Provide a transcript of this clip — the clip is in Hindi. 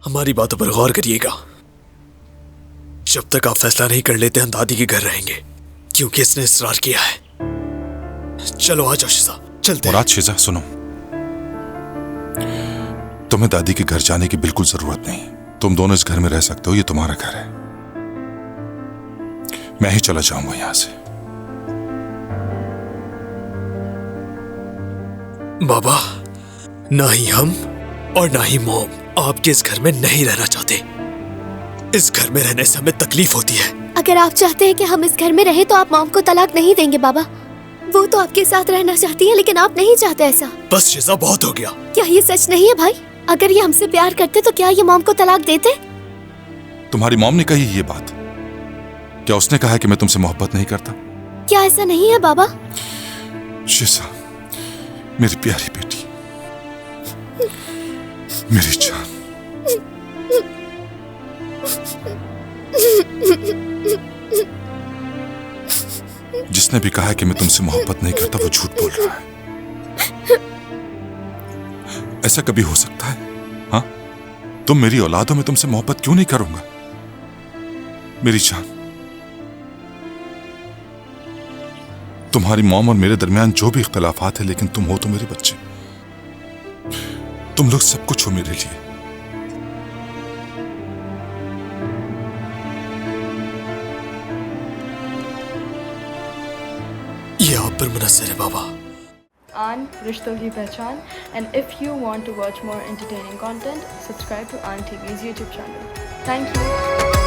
हमारी बातों पर गौर करिएगा। जब तक आप फैसला नहीं कर लेते हम दादी के घर रहेंगे, क्योंकि इसने इसरार किया है। चलो आ जाओ शिजा, चलते हैं। मुराद, शिजा सुनो, तुम्हें दादी के घर जाने की बिल्कुल जरूरत नहीं। तुम दोनों इस घर में रह सकते हो, ये तुम्हारा घर है। मैं ही चला जाऊंगा यहां से। बाबा, ना ही हम और ना ही मॉम आपके इस घर में नहीं रहना चाहते। इस घर में रहने से हमें तकलीफ होती है। अगर आप चाहते हैं कि हम इस घर में रहें तो आप मॉम को तलाक नहीं देंगे बाबा। वो तो आपके साथ रहना चाहती है, लेकिन आप नहीं चाहते ऐसा। बस शिजा, बहुत हो गया। क्या ये सच नहीं है भाई? अगर ये हमसे प्यार करते तो क्या ये मॉम को तलाक देते? तुम्हारी मॉम ने कही ये बात? क्या उसने कहा कि मैं तुमसे मोहब्बत नहीं करता? क्या ऐसा नहीं है बाबा? शिजा, मेरी प्यारी बेटी, मेरी जान। जिसने भी कहा है कि मैं तुमसे मोहब्बत नहीं करता वो झूठ बोल रहा है। ऐसा कभी हो सकता है? हाँ, तुम मेरी औलाद हो, मैं तुमसे मोहब्बत क्यों नहीं करूंगा? मेरी जान, तुम्हारी मॉम और मेरे दरमियान जो भी इख्तिलाफात है, लेकिन तुम हो तो मेरे बच्चे। तुम लोग सब कुछ हो मेरे लिए। ये आप पर मुनस्सर है बाबा। आन रिश्तों की पहचान, and if you want to watch more entertaining content, subscribe to Aan TV's YouTube channel. Thank you.